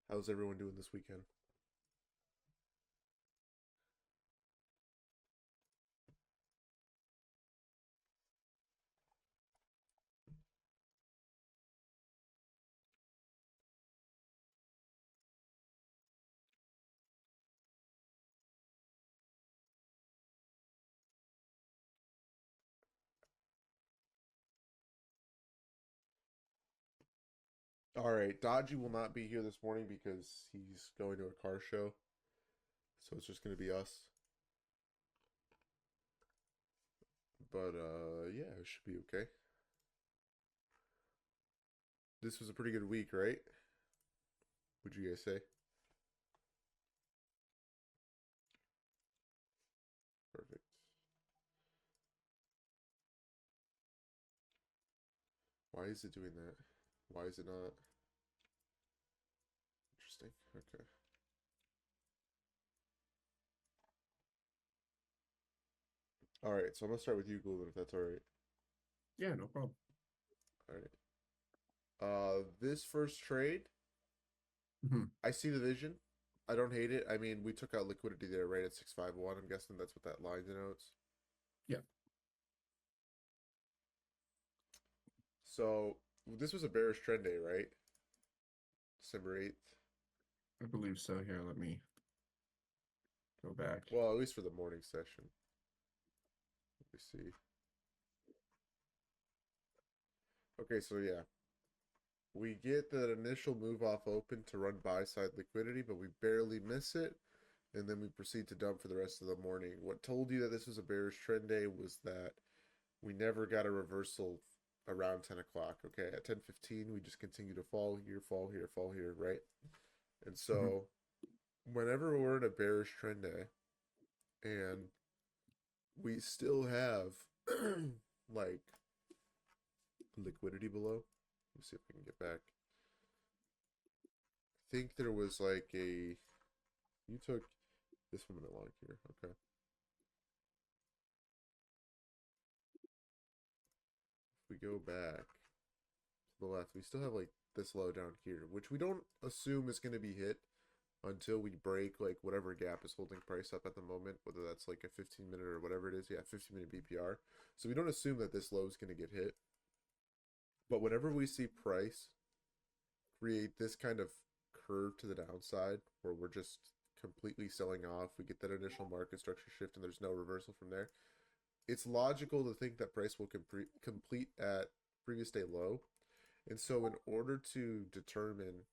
How's everyone doing this weekend? All right, Dodgy will not be here this morning because he's going to a car show, so it's just going to be us. But yeah, it should be okay. This was a pretty good week, right? Would you guys say? Perfect. Why is it doing that? Why is it not? Interesting. Okay. All right, so I'm gonna start with you, Goulden, if that's all right. Yeah, no problem. All right. This first trade, Mhm. I see the vision. I don't hate it. I mean, we took out liquidity there, right at 651. I'm guessing that's what that line denotes. Yeah, So this was a bearish trend day, right? December 8th. I believe so. Here, let me go back. Well, at least for the morning session. Let me see. Okay, so yeah. We get that initial move off open to run buy side liquidity, but we barely miss it. And then we proceed to dump for the rest of the morning. What told you that this was a bearish trend day was that we never got a reversal around 10 o'clock. Okay, at 10:15, we just continue to fall here, fall here, fall here, right? And Mhm. so, whenever we're in a bearish trend day and we still have like liquidity below. Let me see if we can get back. I think there was like a. You took this one minute long here. Okay. If we go back to the left, we still have like this low down here, which we don't assume is going to be hit until we break like whatever gap is holding price up at the moment, whether that's like a 15-minute or whatever it is. Yeah, 15-minute BPR. So we don't assume that this low is going to get hit. But whenever we see price create this kind of curve to the downside where we're just completely selling off, we get that initial market structure shift and there's no reversal from there. It's logical to think that price will complete at previous day low. And so, in order to determine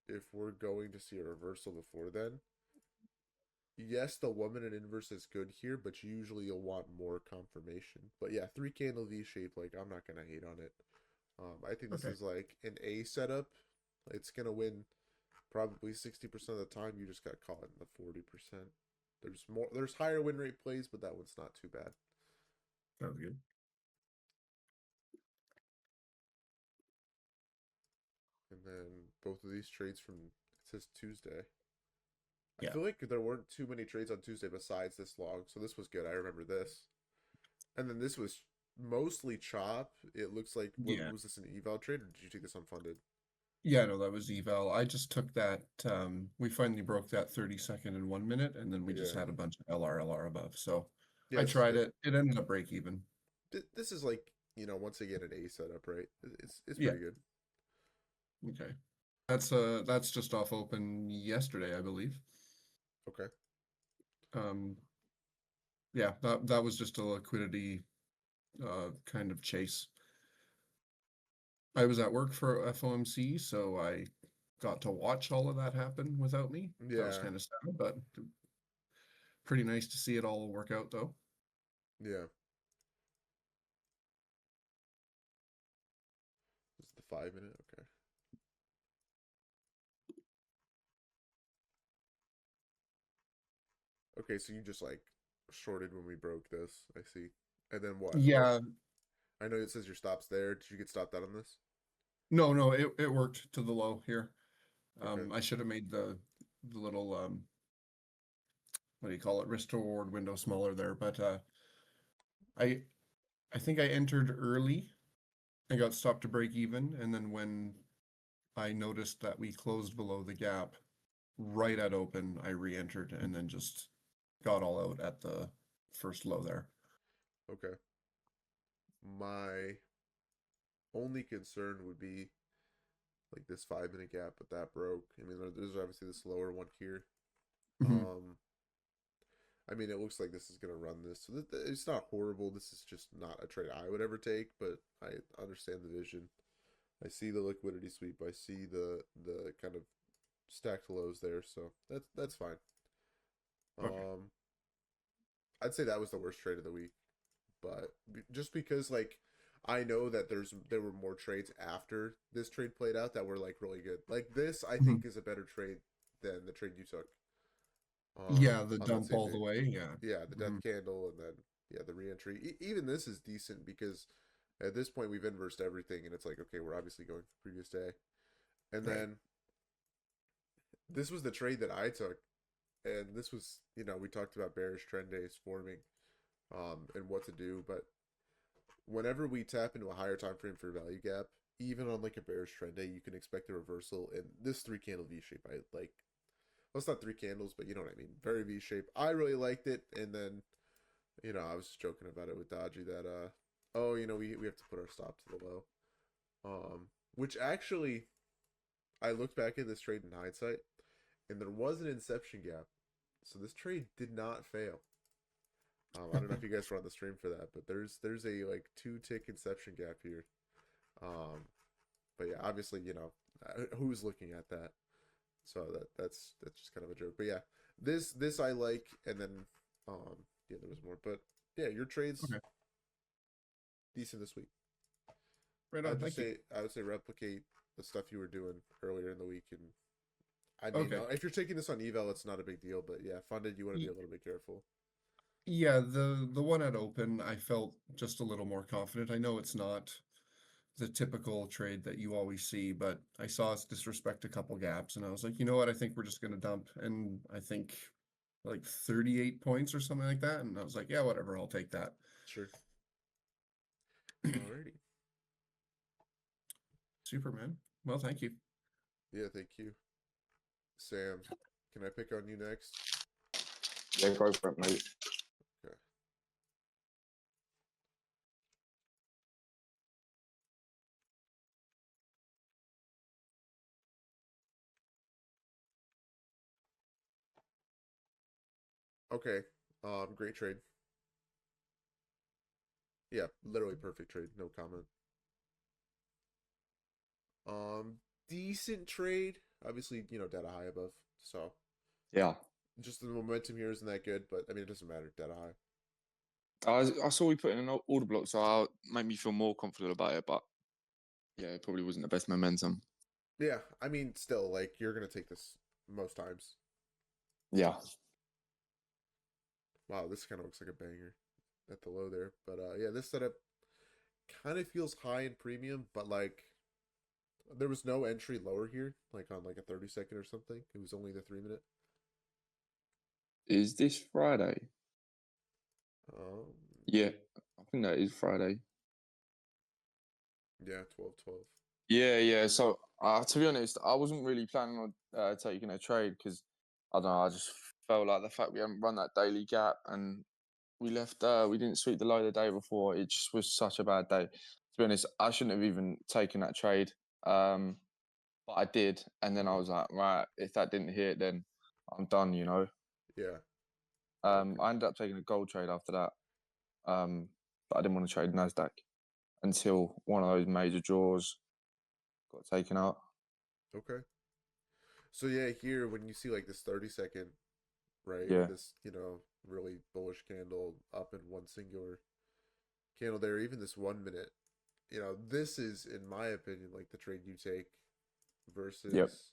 if we're going to see a reversal before then, yes, the 1 minute inverse is good here, but usually you'll want more confirmation. But yeah, three candle V shape, like I'm not gonna hate on it. I think this Okay. is like an A setup. It's gonna win probably 60% of the time. You just got caught in the 40%. There's higher win rate plays, but that one's not too bad. Sounds good. And then both of these trades from it says Tuesday. I Yeah. feel like there weren't too many trades on Tuesday besides this long, so this was good. I remember this. And then this was mostly chop. It looks like what Yeah. was this an eval trade or did you take this unfunded? Yeah, no, that was eval. I just took that. We finally broke that 30-second in 1 minute, and then we just Yeah. had a bunch of LR above. So Yeah, I this is tried good. it. It ended up break even. This is like, once again an A setup, right? It's Yeah. pretty good. Okay. That's just off open yesterday, I believe. Okay. Um, yeah, that was just a liquidity kind of chase. I was at work for FOMC, so I got to watch all of that happen without me. That was Yeah. kind of sad, but pretty nice to see it all work out, though. Yeah. This is the 5 minute. Okay. Okay, so you just like shorted when we broke this. I see. And then what? Oh, Yeah, I know it says your stop's there. Did you get stopped out on this? no, it worked to the low here. Okay. I should have made the little what do you call it, risk to reward window smaller there, but I I think I entered early. I got stopped to break even, and then when I noticed that we closed below the gap right at open. I re-entered and then just got all out at the first low there. Okay. My only concern would be like this 5 minute gap, but that broke. I mean, there's obviously this lower one here. Mhm. Um, I mean, it looks like this is gonna run this. So it's not horrible. This is just not a trade I would ever take, but I understand the vision. I see the liquidity sweep. I see the kind of stacked lows there, so that's fine. Okay. Um, I'd say that was the worst trade of the week, but just because like I know that there were more trades after this trade played out that were like really good. Like this, I Mhm. think is a better trade than the trade you took. Yeah, the On that dump same all day. the way. Yeah. Yeah, the death Mhm. candle, and then yeah, the reentry. Even this is decent because at this point we've inversed everything, and it's like okay, we're obviously going for previous day, and Right. then this was the trade that I took, and this was we talked about bearish trend days forming, and what to do, but whenever we tap into a higher time frame for value gap, even on like a bearish trend day, you can expect a reversal in this three candle V shape. I like. Well, it's not three candles, but you know what I mean. Very V shape. I really liked it, and then I was just joking about it with Dodgy that oh, we have to put our stop to the low. Which actually I looked back at this trade in hindsight, and there was an inception gap. So this trade did not fail. I don't know if you guys were on the stream for that, but there's a like 2 tick inception gap here. Um, but yeah, obviously, who's looking at that? So that's just kind of a joke. But yeah, this I like, and then yeah, there was more. But yeah, your trades Okay. decent this week. Right on. I'd just Thank you. say I would say replicate the stuff you were doing earlier in the week, and I mean, Okay. if you're taking this on eval, it's not a big deal. But yeah, funded, you want to be Y- a little bit careful. Yeah, the one at open, I felt just a little more confident. I know it's not the typical trade that you always see, but I saw us disrespect a couple gaps, and I was like, you know what? I think we're just gonna dump, and I think like 38 points or something like that, and I was like, yeah, whatever, I'll take that. Sure. Alrighty. Superman. Well, thank you. Yeah, thank you, Sam. Can I pick on you next? Yeah, go for it, mate. Okay. Okay. Great trade. Yeah, literally perfect trade. No comment. Decent trade. Obviously, data high above. So Yeah. just the momentum here isn't that good, but I mean it doesn't matter. Data high. I saw we put in an order block, so I'll make me feel more confident about it. But yeah, it probably wasn't the best momentum. Yeah, I mean still like you're gonna take this most times. Yeah. Wow, this kind of looks like a banger at the low there. But yeah, this setup kind of feels high in premium, but like there was no entry lower here, like on like a 30-second or something. It was only the 3 minute. Is this Friday? Um, Yeah, I think that is Friday. yeah, 12-12. Yeah, yeah. So, to be honest, I wasn't really planning on taking a trade because I don't know. I just felt like the fact we haven't run that daily gap and we left. We didn't sweep the low the day before. It just was such a bad day. To be honest, I shouldn't have even taken that trade. Um, but I did, and then I Mm-hmm. was like, right, if that didn't hit, then I'm done. Yeah. Okay. I ended up taking a gold trade after that. But I didn't want to trade Nasdaq until one of those major draws got taken out. Okay. So yeah, here when you see like this 30-second, right, Yeah. with this really bullish candle up in one singular candle there, even this 1 minute, this is in my opinion like the trade you take Yep. versus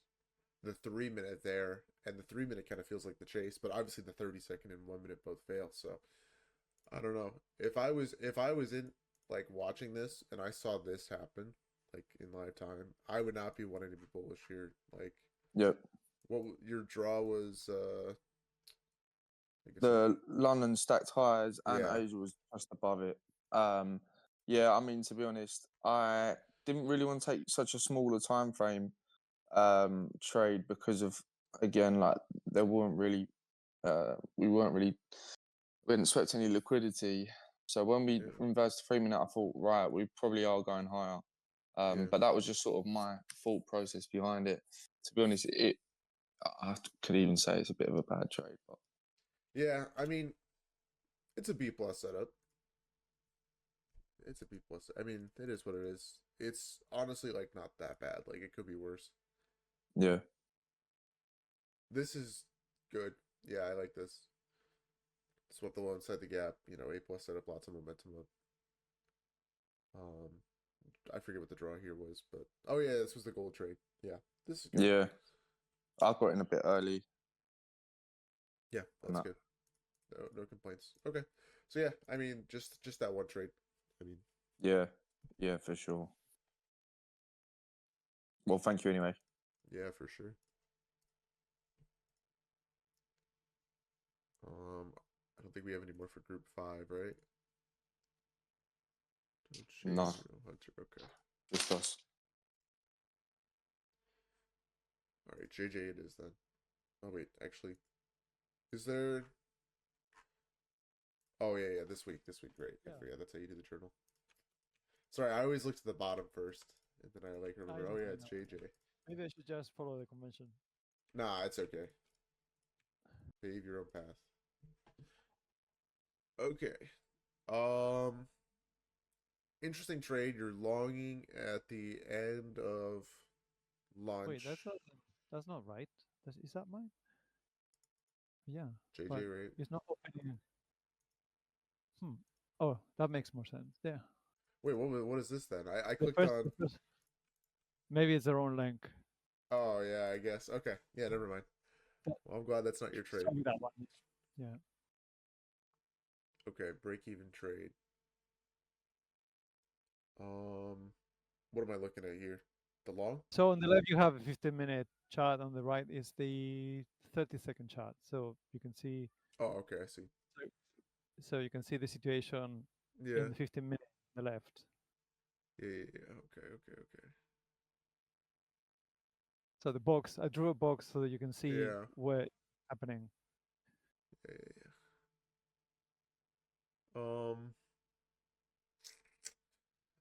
the 3 minute there, and the 3 minute kind of feels like the chase, but obviously the 30-second and 1 minute both fail. So I don't know if I was in like watching this and I saw this happen like in live time, I would not be wanting to be bullish here. Like Yep. what your draw was? I guess it. The London stacked highs and Yeah. Asia was just above it. Um, yeah, I mean, to be honest, I didn't really want to take such a smaller time frame trade because of, again, like there weren't really we didn't expect any liquidity. So when we Yeah. invested 3 minute, I thought, right, we probably are going higher. Yeah. But that was just sort of my thought process behind it. To be honest, I could even say it's a bit of a bad trade. But Yeah, I mean, it's a B plus setup. It's a B plus. I mean, it is what it is. It's honestly like not that bad. Like it could be worse. yeah, This is good. Yeah, I like this. Swap the low inside the gap. You know, A plus setup, lots of momentum up. I forget what the draw here was, but oh yeah, this was the gold trade. Yeah, this is good. yeah, I got in a bit early. Yeah, on that's that. good. No complaints. Okay, so yeah, I mean, just that one trade. I mean, Yeah, for sure. Well, thank you anyway. yeah, for sure. I don't think we have any more for Group 5, right? No. Hunter. Okay. Just us. All right, JJ it is then. Oh wait, actually, is there? Oh yeah, this week, great. I Yeah. forgot that's how you do the journal. Sorry, I always look to the bottom first, and then I like remember. Oh know, yeah, I it's know. JJ. Maybe I should just follow the convention. Nah, it's okay. Pave your own path. Okay. Interesting trade. You're longing at the end of lunch. Wait, that's not right. Is that mine? Yeah. JJ, but right? It's not opening. Oh, that makes more sense. Yeah. Wait, what is this then? I The clicked first- on. the first- Maybe it's the wrong link. Oh yeah, I guess. Okay. Yeah, never mind. Yeah. Well, I'm glad that's not your trade. Show me that one. Yeah. Okay, break even trade. What am I looking at here? The long? So on the left you have a 15-minute chart. On the right is the 30-second chart. So you can see. Oh, okay, I see. So you can see the situation Yeah. in the 15 minutes on the left. Yeah. Okay. So the box, I drew a box so that you can see Yeah. where it's happening. Yeah.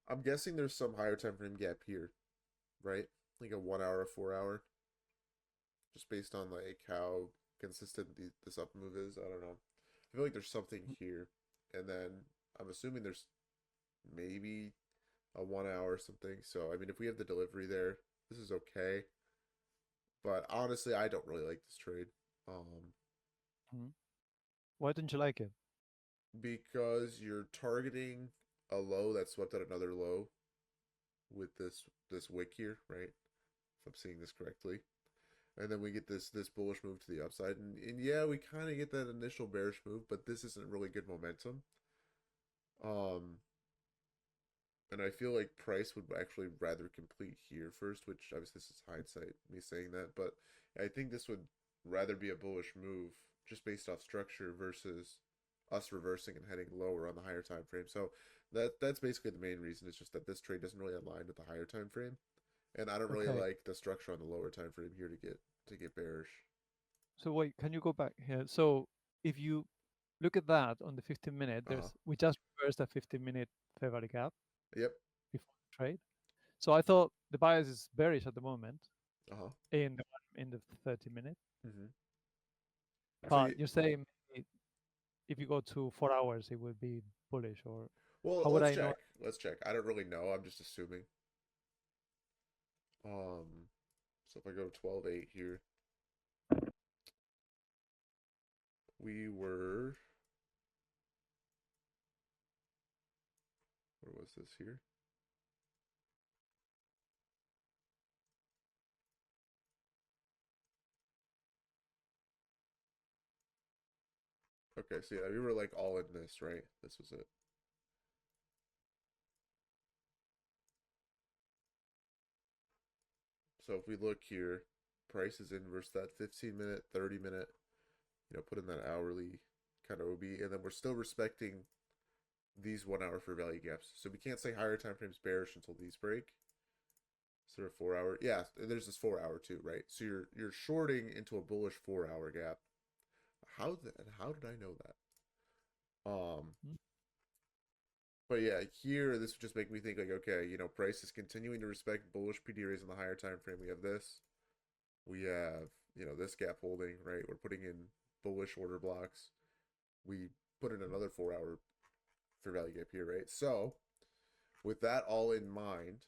I'm guessing there's some higher time frame gap here, right? Like a 1 hour, 4 hour. Just based on like how consistent this up move is. I don't know. I feel like there's something here, and then I'm assuming there's maybe a 1 hour or something. So I mean, if we have the delivery there, this is okay. But honestly, I don't really like this trade. Why didn't you like it? Because you're targeting a low that swept at another low with this wick here, right? If I'm seeing this correctly. And then we get this bullish move to the upside. And yeah, we kind of get that initial bearish move, but this isn't really good momentum. And I feel like price would actually rather complete here first, which obviously this is hindsight, me saying that, but I think this would rather be a bullish move just based off structure versus us reversing and heading lower on the higher time frame. So that's basically the main reason. It's just that this trade doesn't really align with the higher time frame, and I don't really Okay. like the structure on the lower time frame here to get bearish. So wait, can you go back here? So if you look at that on the 15-minute, we just reversed a 15-minute fair value gap Yep. before the trade. So I thought the bias is bearish at the moment In the 30-minute. Mm-hmm. But you're saying if you go to 4 hours, it would be bullish, or well, how would let's I check. know? Let's check. I don't really know. I'm just assuming. So if I go 12-8 here, we were. Where was this here? Okay, so yeah, we were like all in this, right? This was it. So if we look here, price is inverse that 15-minute, 30-minute, put in that hourly kind of OB, and then we're still respecting these 1 hour for value gaps. So we can't say higher time frames bearish until these break. Is there a 4 hour? Yeah, there's this 4 hour too, right? So you're shorting into a bullish 4 hour gap. How did I know that? Hmm. But yeah, here this would just make me think like, okay, price is continuing to respect bullish PD rays on the higher time frame. We have this. We have, this gap holding, right? We're putting in bullish order blocks. We put in another 4 hour fair value gap here, right? So with that all in mind,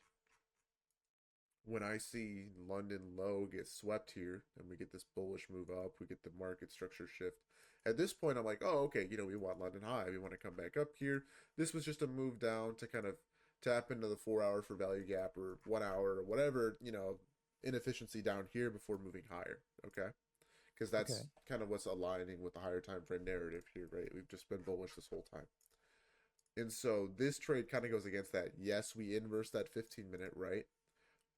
when I see London low get swept here and we get this bullish move up, we get the market structure shift. At this point, I'm like, oh, okay, we want London high. We want to come back up here. This was just a move down to kind of tap into the 4 hour for value gap or 1 hour or whatever, inefficiency down here before moving higher. Okay. Because that's Okay. kind of what's aligning with the higher time frame narrative here, right? We've just been bullish this whole time. And so this trade kind of goes against that. Yes, we inverse that 15-minute, right?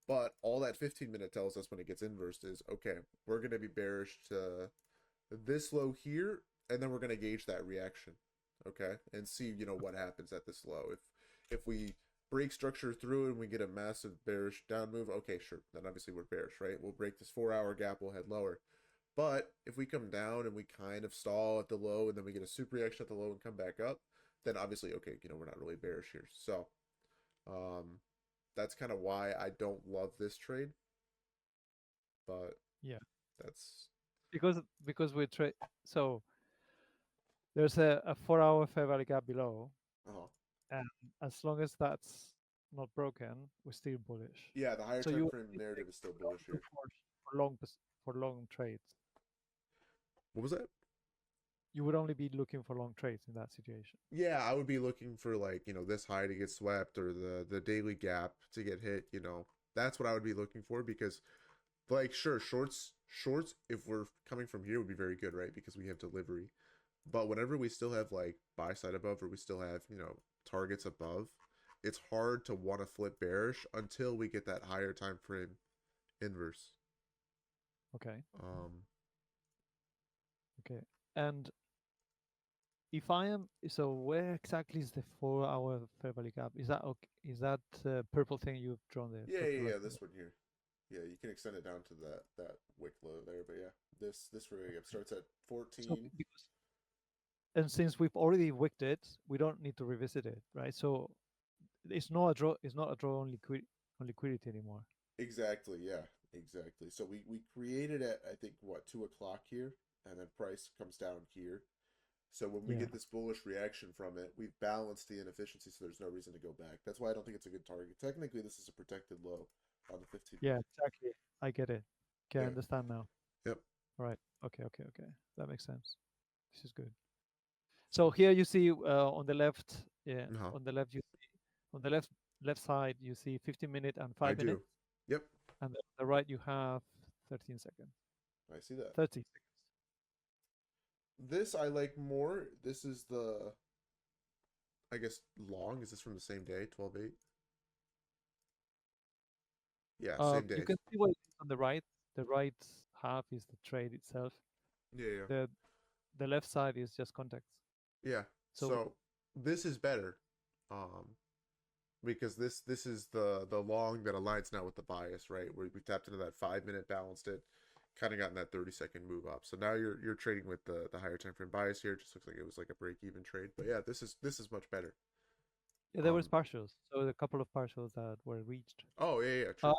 But all that 15-minute tells us when it gets inversed is, okay, we're going to be bearish to this low here, and then we're going to gauge that reaction, okay? And see, what happens at this low. If we break structure through and we get a massive bearish down move, okay, sure. Then obviously we're bearish, right? We'll break this 4 hour gap, we'll head lower. But if we come down and we kind of stall at the low and then we get a super reaction at the low and come back up, then obviously, okay, we're not really bearish here. So, that's kind of why I don't love this trade. But Yeah. that's Because we trade. So there's a 4 hour fair value gap below, and as long as that's not broken, we're still bullish. yeah, the higher So time you frame narrative is still bullish here. for long trades. What was that? You would only be looking for long trades in that situation. Yeah, I would be looking for like, this high to get swept or the daily gap to get hit, That's what I would be looking for because like sure, shorts if we're coming from here would be very good, right? Because we have delivery. But whenever we still have like buy side above or we still have, targets above, it's hard to want to flip bearish until we get that higher time frame inverse. Okay. Okay. And if I am, so where exactly is the 4 hour fair value gap? Is that okay? Is that purple thing you've drawn there? Yeah, this one here. Yeah, you can extend it down to that wick low there, but yeah, this fair value gap starts at 14. So and since we've already wicked it, we don't need to revisit it, right? So it's not a draw. It's not a draw on liquidity anymore. Exactly. Yeah. Exactly. So we created at I think 2 o'clock here, and then price comes down here. So when we get this bullish reaction from it, we've balanced the inefficiency, so there's no reason to go back. That's why I don't think it's a good target. Technically, this is a protected low on the 15. Yeah, exactly. I get it. Okay, I Yeah. understand now. Yep. Right. Okay. That makes sense. This is good. So here you see on the left, on the left you see on the left side you see 15-minute and 5-minute. Yep. And on the right you have 13 seconds. I see that. 30 seconds. This I like more. This is the, I guess, long. Is this from the same day, 12/8? Yeah, same day. You can see what it is on the right. The right half is the trade itself. Yeah. The left side is just context. Yeah. So this is better, because this is the long that aligns now with the bias, right? Where we tapped into that 5-minute, balanced it, kind of gotten that 30-second move up. So now you're trading with the higher time frame bias here. It just looks like it was like a break even trade, but yeah, this is much better. Yeah, there was partials. So a couple of partials that were reached. Oh yeah, true.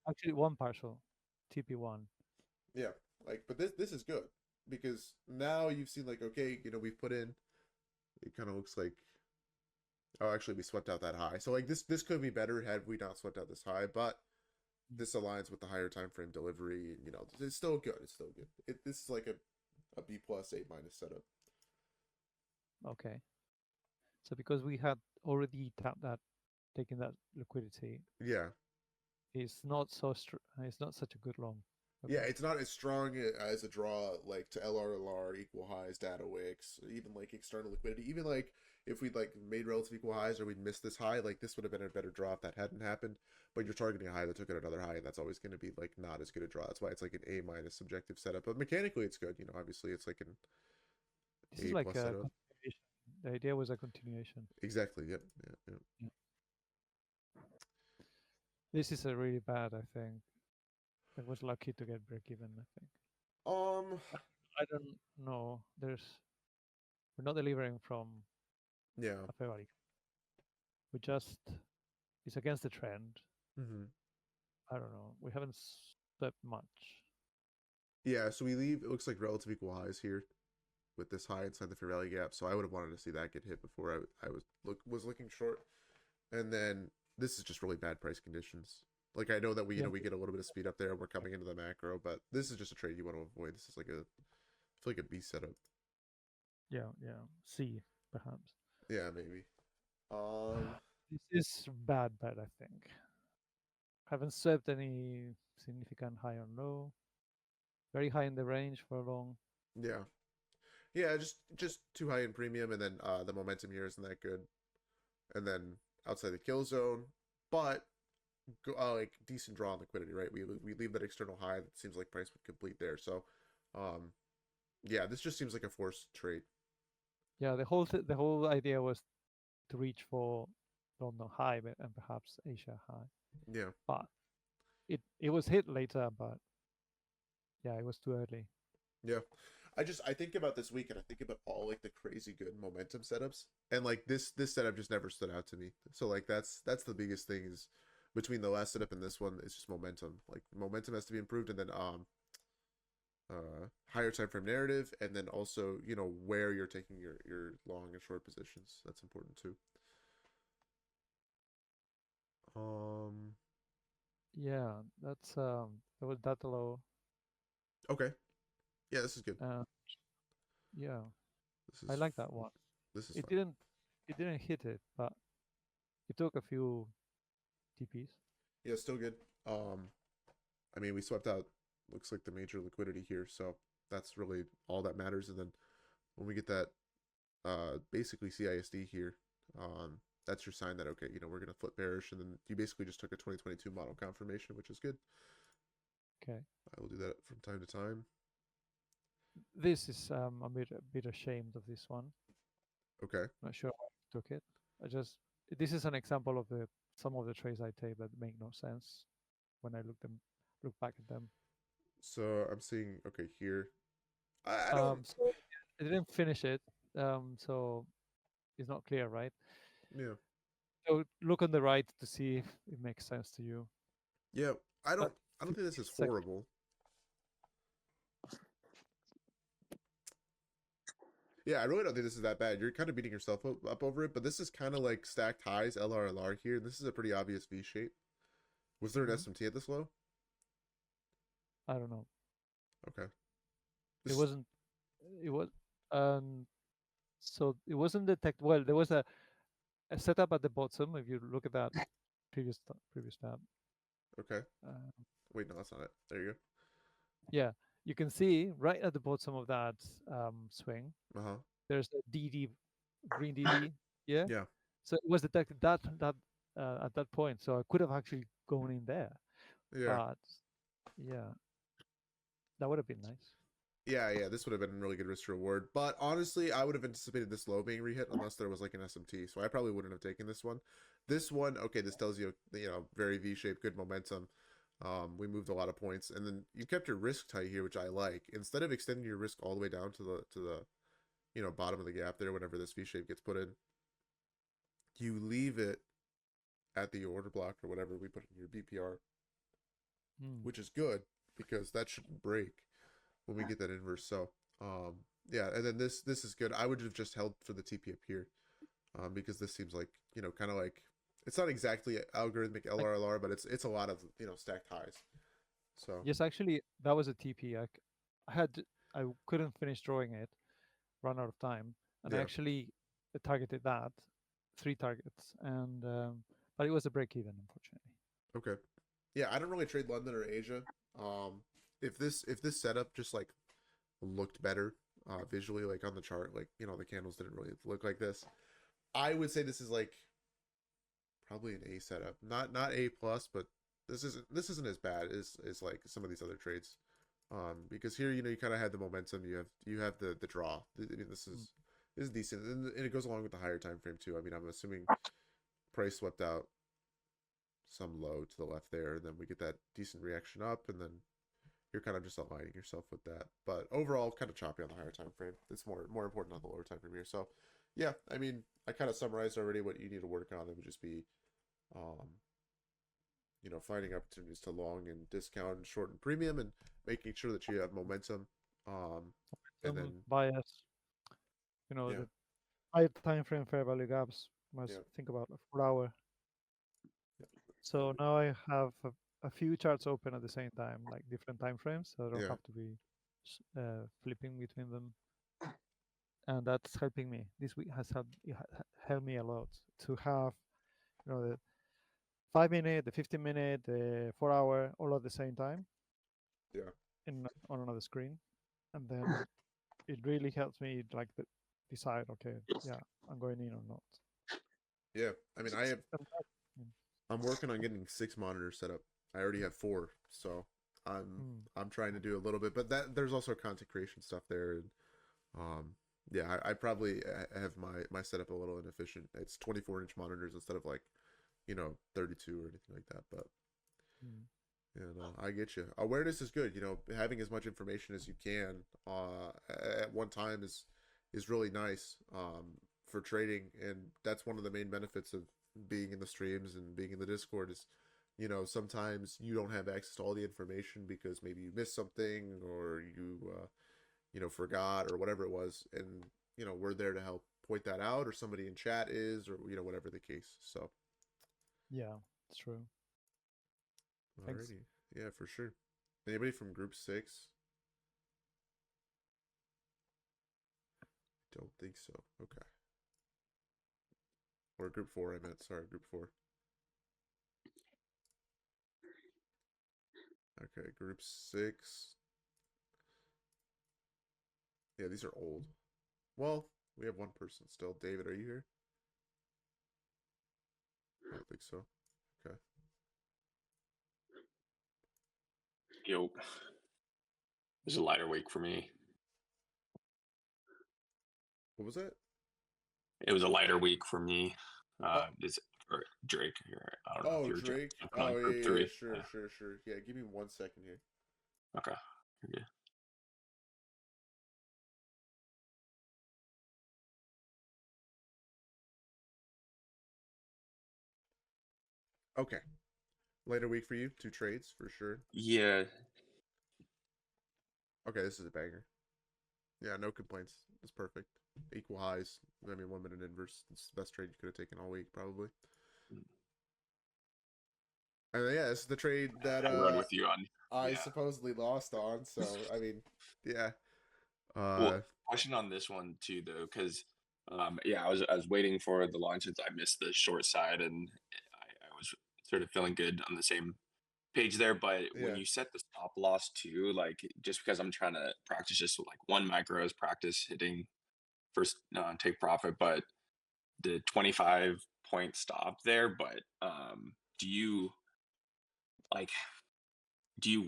Actually, one partial, TP1. Yeah, but this is good because now you've seen like, okay, we've put in. It kind of looks like, oh, actually we swept out that high. So like this could be better had we not swept out this high, but this aligns with the higher time frame delivery. It's still good. It's still good. This is like a B+, A- setup. Okay. So because we had already tapped that, taken that liquidity. Yeah. It's not so it's not such a good long. Okay. Yeah, it's not as strong as a draw like to LRLR, equal highs, data wicks, even like external liquidity. Even like if we'd like made relative equal highs or we'd missed this high, like this would have been a better draw if that hadn't happened. But you're targeting a high that took it another high, and that's always going to be like not as good a draw. That's why it's like an A- subjective setup. But mechanically, it's good. Obviously, it's like an this is like a continuation. The idea was a continuation. Exactly. Yep. This is a really bad, I think. I was lucky to get break even, I think. I don't know. We're not delivering from Yeah. a February. We just, it's against the trend. Mm-hmm. I don't know. We haven't stepped much. Yeah, so we leave, it looks like relative equal highs here with this high inside the fair value gap. So I would have wanted to see that get hit before I was looking short. And then this is just really bad price conditions. Like I know that we we get a little bit of speed up there and we're coming into the macro, but this is just a trade you want to avoid. This is like I feel like a B setup. Yeah. C perhaps. Yeah, maybe. This is bad, I think. Haven't swept any significant high or low. Very high in the range for long. Yeah. Yeah, just too high in premium, and then the momentum here isn't that good. And then outside the kill zone, but like decent draw on liquidity, right? We leave that external high that seems like price would complete there. So, yeah, this just seems like a forced trade. Yeah, the whole idea was to reach for London high and perhaps Asia high. Yeah, but it was hit later, but yeah, it was too early. Yeah. I think about this week and I think about all like the crazy good momentum setups, and like this setup just never stood out to me. So like that's the biggest thing is between the last setup and this one is just momentum. Like momentum has to be improved, and then higher time frame narrative, and then also where you're taking your long and short positions. That's important too. Yeah, that's there was that low. Okay. Yeah, this is good. Yeah, this is I like that one. This is it fun. didn't hit it, but it took a few TPs. Yeah, still good. I mean, we swept out looks like the major liquidity here, so that's really all that matters. And then when we get that basically CISD here, that's your sign that okay, we're gonna flip bearish, and then you basically just took a 2022 model confirmation, which is good. Okay. I will do that from time to time. This is a bit ashamed of this one. Okay. Not sure why I took it. This is an example of some of the trades I take that make no sense when I look back at them. So I'm seeing okay here. I don't. So I didn't finish it. So it's not clear, right? Yeah. So look on the right to see if it makes sense to you. Yeah, I don't think this is horrible. Yeah, I really don't think this is that bad. You're kind of beating yourself up over it, but this is kind of like stacked highs, LRLR here, and this is a pretty obvious V shape. Was there an SMT at this low? I don't know. Okay. It wasn't. It was. So it wasn't detected. Well, there was a setup at the bottom. If you look at that previous tab. Okay. Wait, no, that's not it. There you go. Yeah, you can see right at the bottom of that swing. There's a DD, green DD. Yeah. Yeah. So it was detected that at that point. So I could have actually gone in there. Yeah. But yeah, that would have been nice. Yeah, this would have been a really good risk reward. But honestly, I would have anticipated this low being rehit unless there was like an SMT. So I probably wouldn't have taken this one. This one, okay, this tells you, very V-shaped, good momentum. We moved a lot of points, and then you kept your risk tight here, which I like. Instead of extending your risk all the way down to the bottom of the gap there, whenever this V-shape gets put in, you leave it at the order block or whatever we put in your BPR, which is good because that shouldn't break when we get that inverse. So yeah, and then this is good. I would have just held for the TP up here, because this seems like kind of like it's not exactly algorithmic LRLR, but it's a lot of stacked highs. So yes, actually that was a TP. I couldn't finish drawing it, run out of time, and I actually targeted that 3 targets, and but it was a break even, unfortunately. Okay. Yeah, I don't really trade London or Asia. If this setup just like looked better visually, like on the chart, like the candles didn't really look like this, I would say this is like probably an A setup, not A plus, but this isn't as bad as like some of these other trades, because here you kind of had the momentum, you have the draw. I mean, this is decent, and it goes along with the higher time frame too. I mean, I'm assuming price swept out some low to the left there, and then we get that decent reaction up, and then you're kind of just aligning yourself with that. But overall, kind of choppy on the higher time frame. It's more important on the lower time frame here. So yeah, I mean, I kind of summarized already what you need to work on. It would just be finding opportunities to long and discount and shorten premium, and making sure that you have momentum. And then bias, the higher time frame fair value gaps must think about a 4 hour. So now I have a few charts open at the same time, like different time frames, so I don't have to be flipping between them. And that's helping me. This week has helped me a lot to have, the 5 minute, the 15 minute, the 4 hour, all at the same time. Yeah. On another screen, and then it really helps me decide. Okay, yeah, I'm going in or not. Yeah, I mean, I'm working on getting 6 monitors set up. I already have 4, so I'm trying to do a little bit, but there's also content creation stuff there. And, yeah, I probably have my setup a little inefficient. It's 24-inch monitors instead of 32 or anything like that. But I get you. Awareness is good. Having as much information as you can at one time is really nice for trading, and that's one of the main benefits of being in the streams and being in the Discord is, sometimes you don't have access to all the information because maybe you missed something or you forgot or whatever it was, and we're there to help point that out, or somebody in chat is, or whatever the case. So yeah, it's true. Thanks. Alrighty. Yeah, for sure. Anybody from group 6? Don't think so. Okay. Or group 4, I meant. Sorry, group 4. Okay, group 6. Yeah, these are old. Well, we have one person still. David, are you here? I don't think so. Okay. Yo. It was a lighter week for me. What was that? It was a lighter week for me. Is for Drake here. I don't know if you're Drake. Group 3. Sure. Yeah, give me 1 second here. Okay. Yeah. Okay. Later week for you. 2 trades for sure. Yeah. Okay, this is a banger. Yeah, no complaints. It's perfect. Equal highs. I mean, 1 minute inverse. It's the best trade you could have taken all week, probably. And yeah, this is the trade that I rode with you on. I supposedly lost on. So I mean, yeah. Well, question on this one too, though, because I was waiting for the launch since I missed the short side, and I was sort of feeling good on the same page there. But when you set the stop loss too, just because I'm trying to practice just 1 micro is practice hitting first take profit, but the 25 point stop there. But do you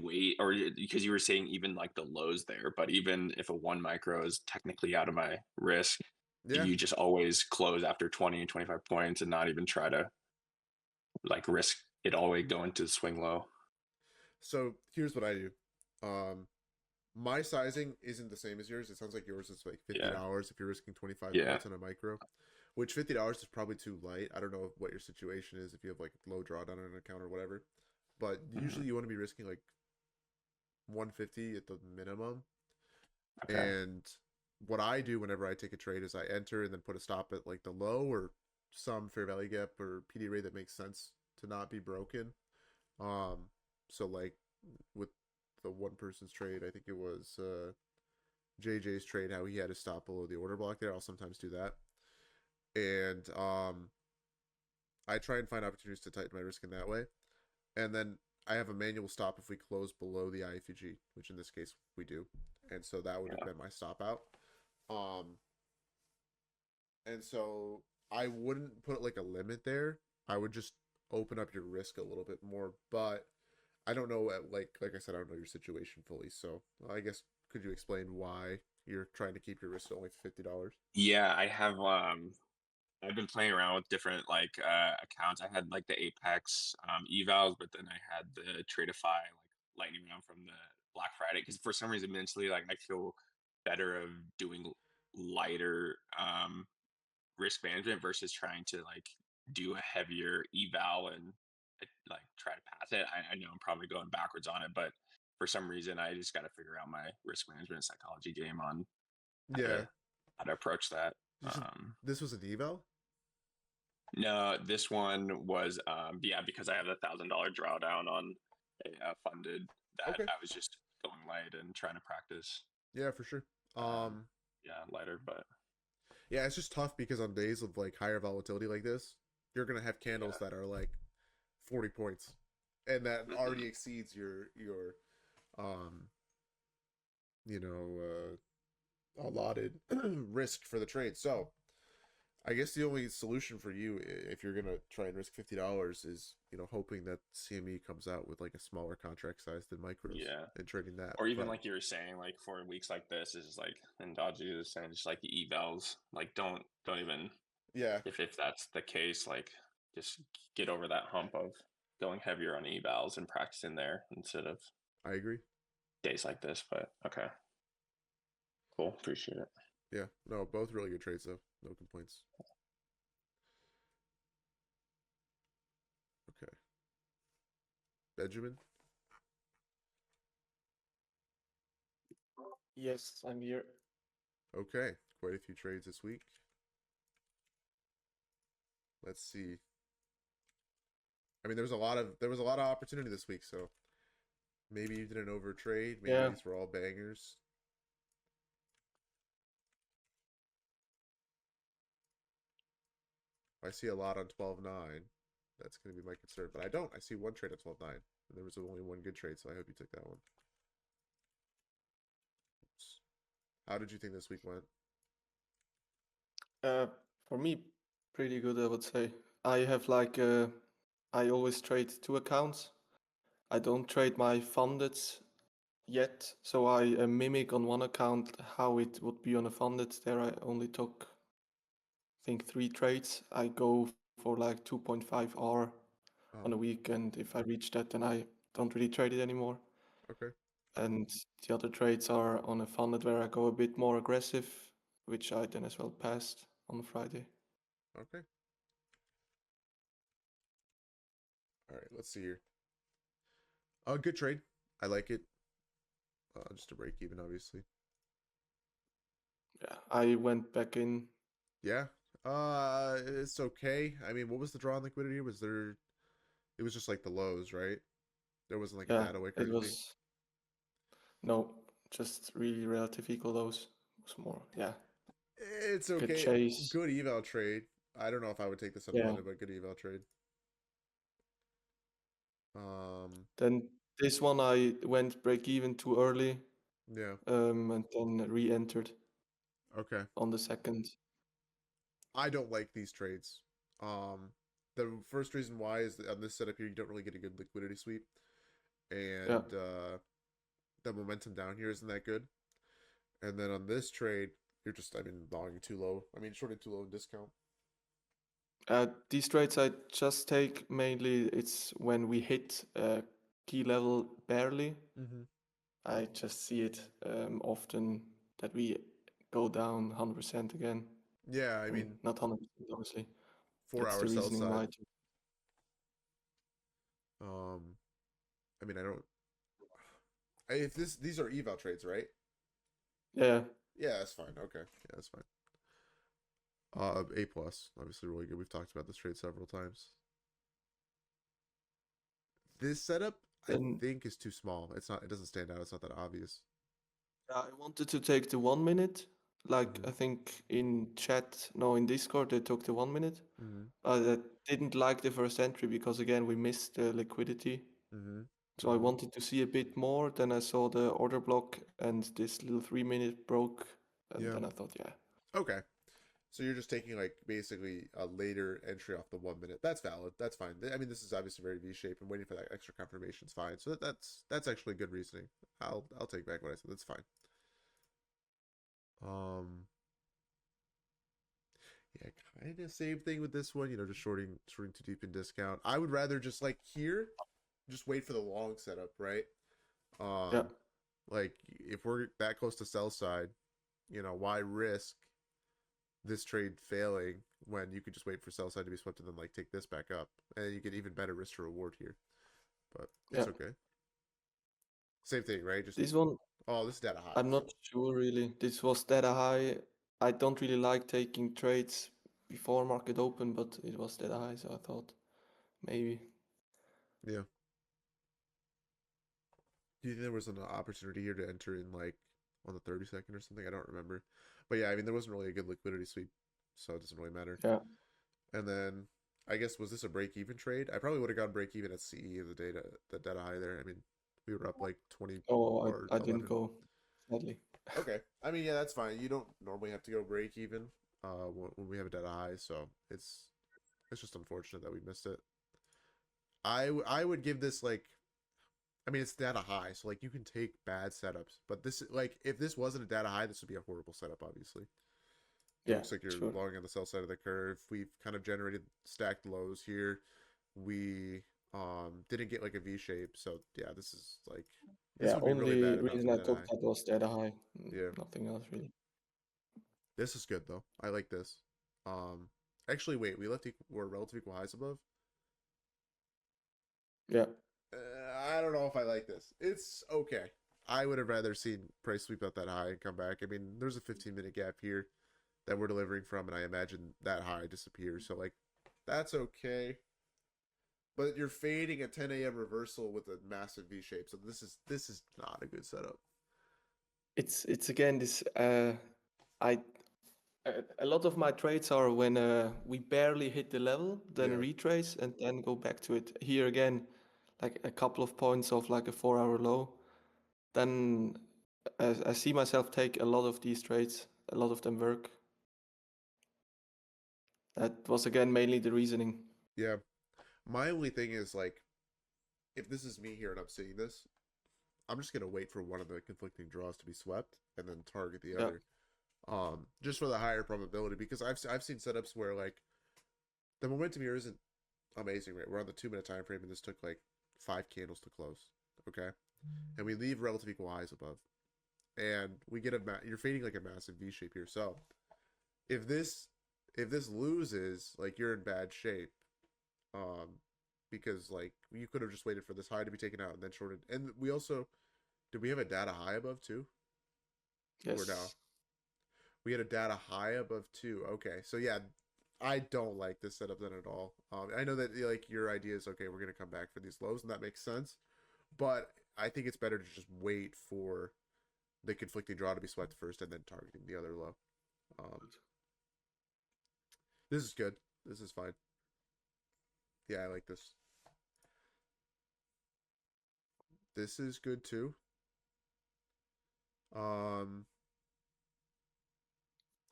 wait, or because you were saying even the lows there, but even if a 1 micro is technically out of my risk, do you just always close after 20 and 25 points and not even try to risk it all the way going to the swing low? So here's what I do. My sizing isn't the same as yours. It sounds like yours is $50 if you're risking 25 points on a micro, which $50 is probably too light. I don't know what your situation is, if you have low drawdown on an account or whatever, but usually you want to be risking 150 at the minimum. Okay. And what I do whenever I take a trade is I enter and then put a stop at the low or some fair value gap or PD rate that makes sense to not be broken. So with the one person's trade, I think it was JJ's trade, how he had to stop below the order block there. I'll sometimes do that. And I try and find opportunities to tighten my risk in that way. And then I have a manual stop if we close below the IFUG, which in this case we do. And so that would have been my stop out. And so I wouldn't put a limit there. I would just open up your risk a little bit more. But I don't know, like I said, I don't know your situation fully. So I guess, could you explain why you're trying to keep your risk only $50? Yeah, I have I've been playing around with different like accounts. I had like the Apex evals, but then I had the Tradeify like lightning round from the Black Friday because for some reason mentally like I feel better of doing lighter risk management versus trying to like do a heavier eval and like try to pass it. I know I'm probably going backwards on it, but for some reason I just got to figure out my risk management psychology game on how Yeah. to approach that. This was an eval? No, this one was because I have $1,000 drawdown on a funded that Okay. I was just going light and trying to practice. Yeah, for sure. Yeah, lighter, but yeah, it's just tough because on days of like higher volatility like this, you're gonna have candles that are like 40 points, and that already exceeds your allotted risk for the trade. So I guess the only solution for you, if you're gonna try and risk $50, is hoping that CME comes out with like a smaller contract size than micros, and trading that. Or even like you were saying, like for weeks like this, is just like, and Dodgy was saying, just like the evals, like don't even. Yeah. If that's the case, like just get over that hump of going heavier on evals and practicing there instead of. I agree. Days like this, but okay. Cool, appreciate it. Yeah, no, both really good trades though. No complaints. Okay. Benjamin? Yes, I'm here. Okay, quite a few trades this week. Let's see. I mean, there was a lot of opportunity this week, so maybe you didn't overtrade. Maybe these were all bangers. I see a lot on 12.9. That's going to be my concern, but I don't. I see one trade at 12.9, and there was only one good trade, so I hope you took that one. Oops. How did you think this week went? For me, pretty good, I would say. I have like I always trade 2 accounts. I don't trade my funded yet, so I mimic on one account how it would be on a funded. There I only took, I think, 3 trades. I go for like 2.5 R on a week, and if I reach that, then I don't really trade it anymore. Okay. And the other trades are on a funded where I go a bit more aggressive, which I then as well passed on Friday. Okay. All right, let's see here. Good trade. I like it. Just a break even, obviously. Yeah, I went back in. Yeah. It's okay. I mean, what was the draw on liquidity? Was there? It was just like the lows, right? There wasn't like a data wick or it anything. was. No, just really relative equal lows. It was more, yeah. It's okay. Good chase. Good eval trade. I don't know if I would take this unfunded, but good eval trade. Then this one I went break even too early. Yeah. And then re-entered. Okay. On the second. I don't like these trades. The first reason why is that on this setup here, you don't really get a good liquidity sweep, and the momentum down here isn't that good. And then on this trade, you're just, buying too low. Shorted too low in discount. These trades I just take mainly, it's when we hit key level barely. I just see it often that we go down 100% again. Yeah, not 100%, obviously. 4 hour sell side. Why I don't. If these are eval trades, right? Yeah. Yeah, that's fine. Okay, yeah, that's fine. A plus, obviously really good. We've talked about this trade several times. This setup, I think, is too small. It's not. It doesn't stand out. It's not that obvious. I wanted to take the 1 minute. Like I think in Discord they took the 1 minute. I didn't like the first entry because again we missed the liquidity. So I wanted to see a bit more. Then I saw the order block and this little 3 minute broke, and then I thought, Okay. So you're just taking like basically a later entry off the 1 minute. That's valid. That's fine. This is obviously very V-shaped, and waiting for that extra confirmation is fine. So that's actually good reasoning. I'll take back what I said. That's fine. Yeah, kind of same thing with this one. Just shorting too deep in discount. I would rather just like here, just wait for the long setup, right? Yeah. Like if we're that close to sell side, why risk this trade failing when you could just wait for sell side to be swept and then like take this back up, and you get even better risk to reward here. But it's okay. Same thing, right? Just this one. Oh, this is data high. I'm not sure really. This was data high. I don't really like taking trades before market open, but it was data high, so I thought maybe. Yeah. Do you think there was an opportunity here to enter in like on the 32nd or something? I don't remember. But yeah, I mean, there wasn't really a good liquidity sweep, so it doesn't really matter. Yeah. And then I guess, was this a break even trade? I probably would have gone break even at CE of the data high there. I mean, we were up like 20. Oh, I didn't go, sadly. Okay. I mean, yeah, that's fine. You don't normally have to go break even when we have a data high, so it's just unfortunate that we missed it. I would give this like, I mean, it's data high, so like you can take bad setups, but this, like, if this wasn't a data high, this would be a horrible setup, obviously. It looks like you're long on the sell side of the curve. We've kind of generated stacked lows here. We didn't get like a V shape, so yeah, this is like, this would be only really bad reason I took that was data high. Yeah, nothing else really. This is good though. I like this. Actually, wait, we're relative equal highs above. Yeah. I don't know if I like this. It's okay. I would have rather seen price sweep out that high and come back. I mean, there's a 15-minute gap here that we're delivering from, and I imagine that high disappears. So, like, that's okay. But you're fading a 10 a.m. reversal with a massive V shape. So this is not a good setup. It's again this. A lot of my trades are when we barely hit the level, then retrace and then go back to it. Here again, like a couple of points of like a 4-hour low. Then I see myself take a lot of these trades. A lot of them work. That was again mainly the reasoning. Yeah. My only thing is like, if this is me here and I'm seeing this, I'm just gonna wait for one of the conflicting draws to be swept and then target the other. Just for the higher probability, because I've seen setups where like the momentum here isn't amazing, right? We're on the 2-minute time frame and this took like 5 candles to close, okay? And we leave relative equal highs above, and we get you're fading like a massive V shape here. So if this loses, like, you're in bad shape, because like you could have just waited for this high to be taken out and then shorted. And we also, did we have a data high above too? Yes. Or no? We had a data high above 2. Okay, so yeah, I don't like this setup then at all. I know that like your idea is, okay, we're gonna come back for these lows, and that makes sense. But I think it's better to just wait for the conflicting draw to be swept first, and then targeting the other low. This is good. This is fine. Yeah, I like this. This is good too.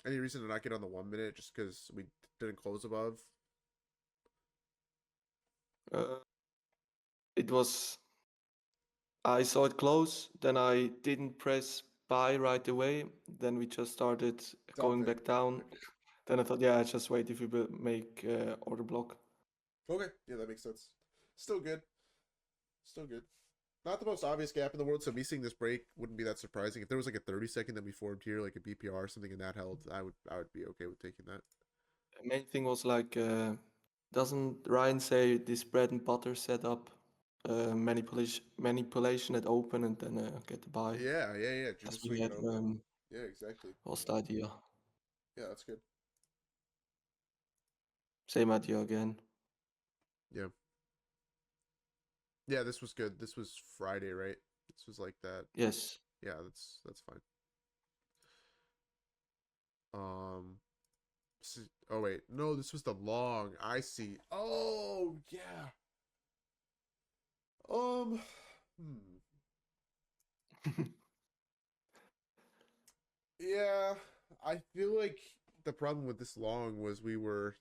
Any reason to not get on the 1 minute just because we didn't close above? It was. I saw it close, then I didn't press buy right away. Then we just started going back down. Then I thought, yeah, I just wait if we will make order block. Okay, yeah, that makes sense. Still good. Still good. Not the most obvious gap in the world, so me seeing this break wouldn't be that surprising. If there was like a 30-second that we formed here, like a BPR or something, and that held, I would be okay with taking that. The main thing was like, doesn't Ryan say this bread and butter setup, manipulation at open and then get the buy? Yeah. Just swing it open. Yeah, exactly. Was the idea. Yeah, that's good. Same idea again. Yeah. Yeah, this was good. This was Friday, right? This was like that. Yes. Yeah, that's fine. Oh wait, no, this was the long. I see. Oh yeah. Yeah, I feel like the problem with this long was we were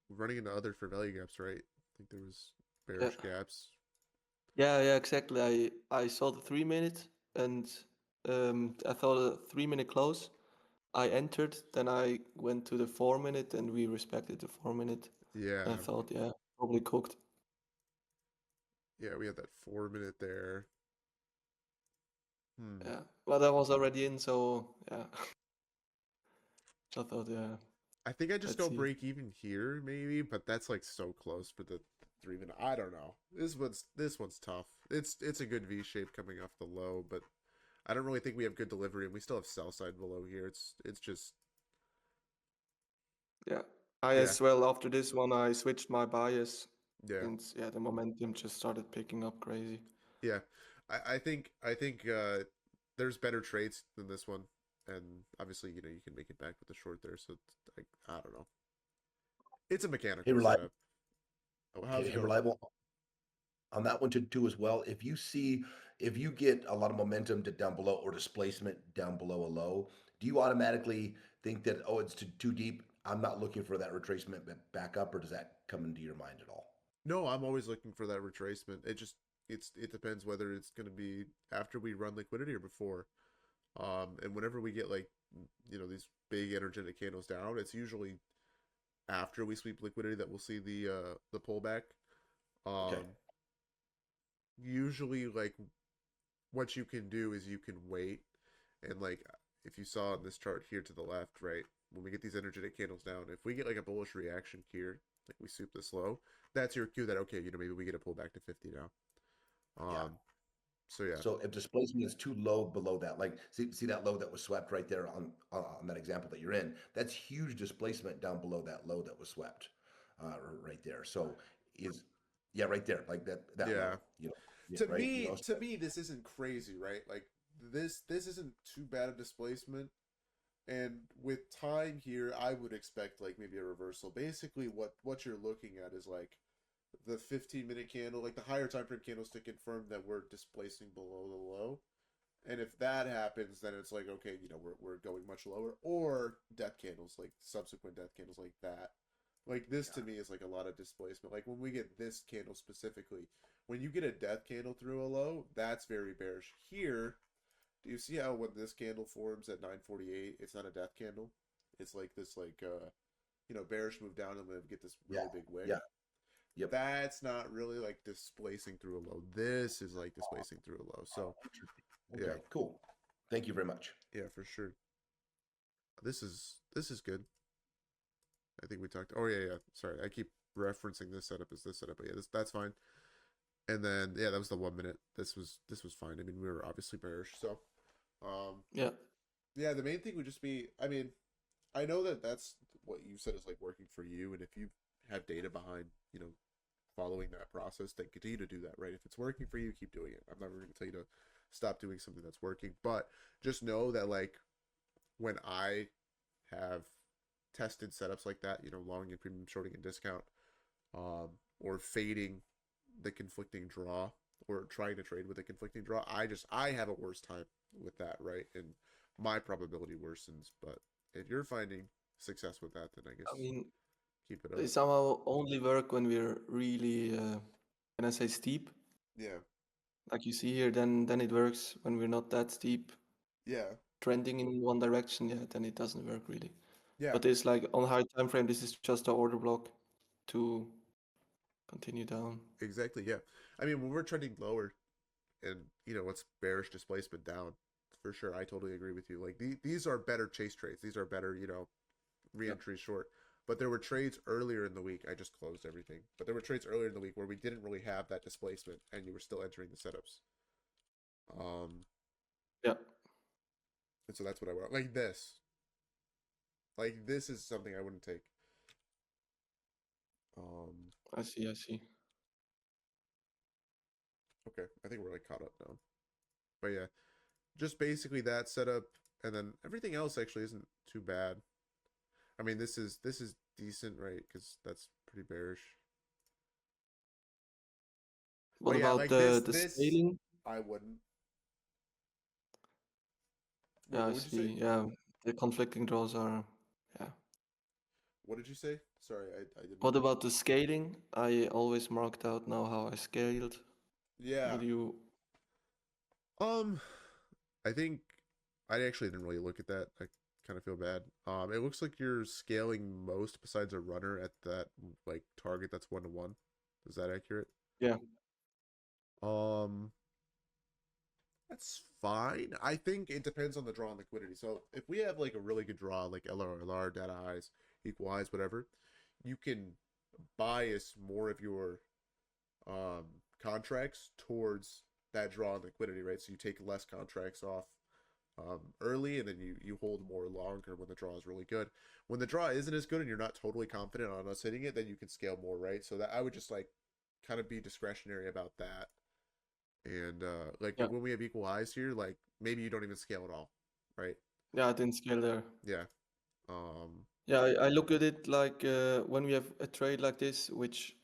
running into other fair value gaps, right? I think there was bearish gaps. Yeah, exactly. I saw the 3 minute and I thought a 3 minute close, I entered, then I went to the 4 minute, and we respected the 4 minute. Yeah. I thought, yeah, probably cooked. Yeah, we had that 4 minute there. Yeah, but I was already in, so yeah. I thought, yeah. I think I just Let's go see. break even here, maybe, but that's like so close for the 3 minute. I don't know. This one's tough. It's a good V shape coming off the low, but I don't really think we have good delivery, and we still have sell side below here. It's just Yeah. I as well, after this one, I switched my bias. yeah. And yeah, the momentum just started picking up crazy. Yeah. I think there's better trades than this one, and obviously you can make it back with the short there. So it's like I don't know. It's a mechanical Hey, Reliable. setup. Oh, how's it Hey, going? Reliable. On that one too as well. If you get a lot of momentum down below or displacement down below a low, do you automatically think that it's too deep? I'm not looking for that retracement back up, or does that come into your mind at all? No, I'm always looking for that retracement. It depends whether it's going to be after we run liquidity or before. And whenever we get like these big energetic candles down, it's usually after we sweep liquidity that we'll see the pullback. Okay. Usually, like what you can do is you can wait, and like if you saw in this chart here to the left, right, when we get these energetic candles down, if we get like a bullish reaction here, like we sweep this low, that's your cue that okay, maybe we get a pullback to 50 now. Yeah. So yeah. So if displacement is too low below that, like see that low that was swept right there on that example that you're in, that's huge displacement down below that low that was swept, right there. So right there, like that Yeah. low, To right, me, this isn't crazy, right? Like this isn't too bad a displacement. And with time here, I would expect like maybe a reversal. Basically, what you're looking at is like the 15-minute candle, like the higher time frame candles to confirm that we're displacing below the low. And if that happens, then it's like okay, we're going much lower, or death candles, like subsequent death candles like that. Like this to me is like a lot of displacement. Like when we get this candle specifically, when you get a death candle through a low, that's very bearish. Here, do you see how when this candle forms at 9:48, it's not a death candle? It's like this bearish move down and then get this really big wick. Yeah. Yep. That's not really like displacing through a low. This is like displacing through a low. So okay, yeah. Cool. Thank you very much. Yeah, for sure. This is good. I think we talked. Oh yeah. Sorry, I keep referencing this setup as this setup, but yeah, that's fine. And then that was the 1 minute. This was fine. I mean, we were obviously bearish, so Yeah. The main thing would just be, I mean, I know that that's what you said is like working for you, and if you have data behind, following that process, then continue to do that, right? If it's working for you, keep doing it. I'm never going to tell you to stop doing something that's working, but just know that like when I have tested setups like that, long and premium, shorting and discount, or fading the conflicting draw, or trying to trade with a conflicting draw, I have a worse time with that, right? And my probability worsens. But if you're finding success with that, then I guess keep it up. They somehow only work when we're really, can I say steep? Yeah. Like you see here, then it works. When we're not that steep, yeah, trending in one direction, then it doesn't work really. Yeah. But it's like on high time frame, this is just an order block to continue down. Exactly. Yeah. I mean, when we're trending lower, and what's bearish displacement down, for sure, I totally agree with you. Like these are better chase trades. These are better, re-entry short. But there were trades earlier in the week. I just closed everything. But there were trades earlier in the week where we didn't really have that displacement, and you were still entering the setups. Yeah. And so that's what I want. Like this. Like this is something I wouldn't take. I see. Okay, I think we're like caught up now. But yeah, just basically that setup, and then everything else actually isn't too bad. I mean, this is decent, right? Because that's pretty bearish. What about like the scaling? I wouldn't. Yeah, I see. Yeah, the conflicting draws are, yeah. What did you say? Sorry, I didn't. What about the scaling? I always marked out now how I scaled. Yeah. What do you? I think I actually didn't really look at that. kind of feel bad. It looks like you're scaling most besides a runner at that like target that's 1-to-1. Is that accurate? Yeah. That's fine. I think it depends on the draw and liquidity. So if we have like a really good draw, like LRLR, data eyes, equal eyes, whatever, you can bias more of your contracts towards that draw and liquidity, right? So you take less contracts off early, and then you hold more longer when the draw is really good. When the draw isn't as good and you're not totally confident on us hitting it, then you can scale more, right? So that I would just like kind of be discretionary about that. And like Yeah. when we have equal eyes here, like maybe you don't even scale at all, right? Yeah, I didn't scale there. Yeah. Yeah, I look at it like when we have a trade like this, which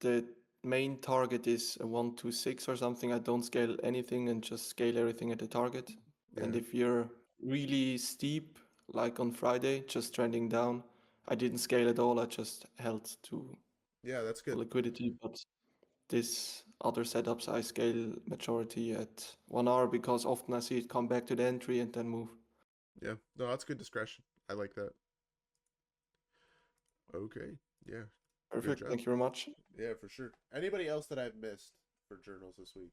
the main target is a 1-2-6 or something, I don't scale anything and just scale everything at the target. And Yeah. if you're really steep, like on Friday, just trending down, I didn't scale at all. I just held to Yeah, that's for good. liquidity. But this other setups, I scale majority at 1 hour because often I see it come back to the entry and then move. Yeah. No, that's good discretion. I like that. Okay. Yeah. Perfect. job. Thank you very much. Yeah, for sure. Anybody else that I've missed for journals this week?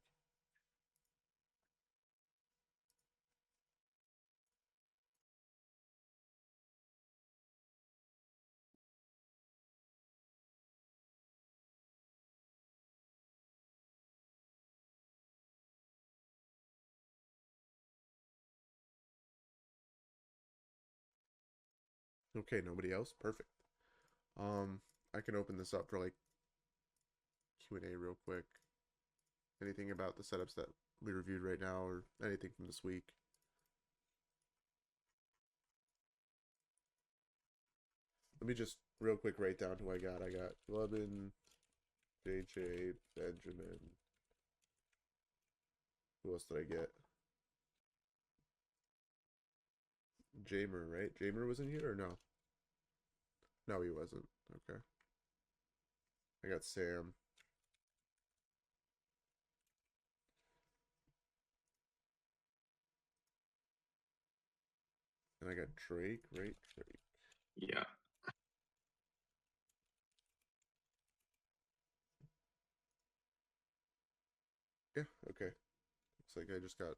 Okay, nobody else? Perfect. I can open this up for like Q&A real quick. Anything about the setups that we reviewed right now or anything from this week? Let me just real quick write down who I got. I got Glubin, JJ, Benjamin. Who else did I get? Jamer, right? Jamer was in here or no? No, he wasn't. Okay. I got Sam. And I got Drake, right? Drake. Yeah. Yeah, okay. Looks like I just got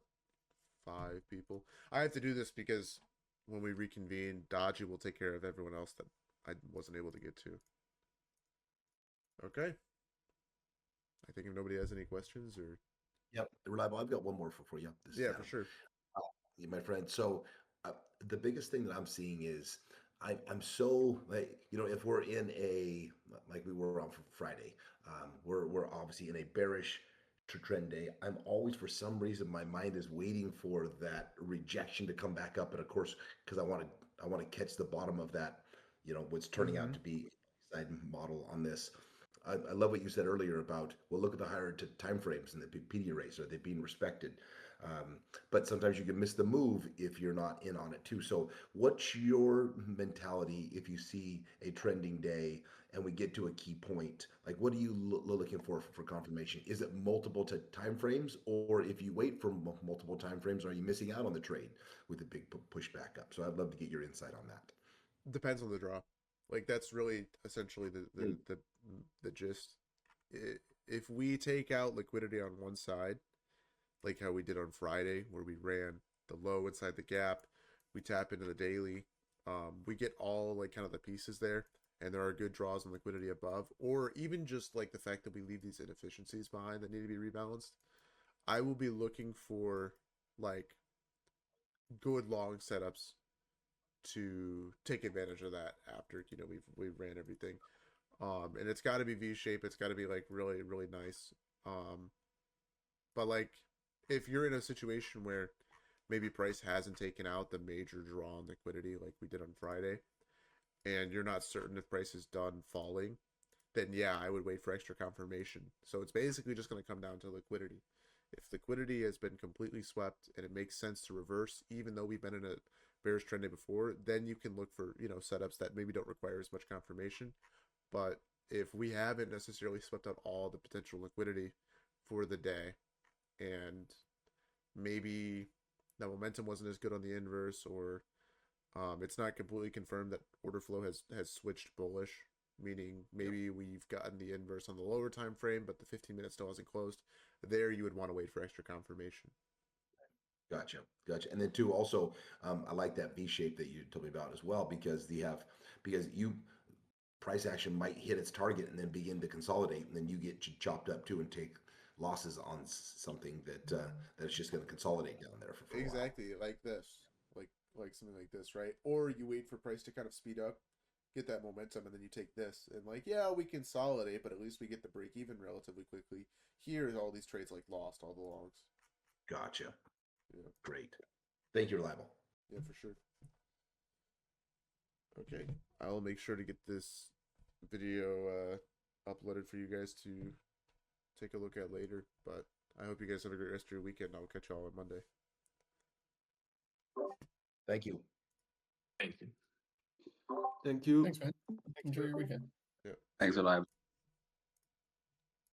5 people. I have to do this because when we reconvene, Dodgy will take care of everyone else that I wasn't able to get to. Okay. I think if nobody has any questions or... Yep, Reliable, I've got one more for you. This Yeah, for sure. My friend. So the biggest thing that I'm seeing is I'm so like, if we're in a, like we were on Friday, we're obviously in a bearish trend day. I'm always, for some reason, my mind is waiting for that rejection to come back up, and of course, because I want to catch the bottom of that, what's turning out to be a side model on this. I love what you said earlier about, well, look at the higher time frames and the PD rates. Are they being respected? But sometimes you can miss the move if you're not in on it too. So what's your mentality if you see a trending day and we get to a key point? Like, what are you looking for confirmation? Is it multiple time frames, or if you wait for multiple time frames, are you missing out on the trade with a big push back up? So I'd love to get your insight on that. Depends on the draw. Like, that's really essentially the gist. If we take out liquidity on one side, like how we did on Friday, where we ran the low inside the gap, we tap into the daily, we get all like kind of the pieces there, and there are good draws and liquidity above, or even just like the fact that we leave these inefficiencies behind that need to be rebalanced. I will be looking for like good long setups to take advantage of that after we've ran everything. And it's got to be V-shape. It's got to be like really really nice. But like if you're in a situation where maybe price hasn't taken out the major draw on liquidity like we did on Friday, and you're not certain if price is done falling, then yeah, I would wait for extra confirmation. So it's basically just going to come down to liquidity. If liquidity has been completely swept and it makes sense to reverse, even though we've been in a bearish trend day before, then you can look for setups that maybe don't require as much confirmation. But if we haven't necessarily swept out all the potential liquidity for the day, and maybe the momentum wasn't as good on the inverse, or It's not completely confirmed that order flow has switched bullish, meaning maybe we've gotten the inverse on the lower time frame, but the 15 minutes still hasn't closed. There, you would want to wait for extra confirmation. Gotcha. And then too, also, I like that V shape that you told me about as well, because price action might hit its target and then begin to consolidate, and then you get chopped up too and take losses on something that's just going to consolidate down there for exactly a while. Like this, like something like this, right? Or you wait for price to kind of speed up, get that momentum, and then you take this and like, yeah, we consolidate, but at least we get the break even relatively quickly. Here, all these trades like lost all the longs. Gotcha. Yeah. Great. Thank you, Reliable. Yeah, for sure. Okay, I'll make sure to get this video uploaded for you guys to take a look at later. But I hope you guys have a great rest of your weekend. I'll catch y'all on Monday. Thank you. Thank you. Thank you. Thanks, man. Enjoy your weekend. Yeah. Thanks a lot.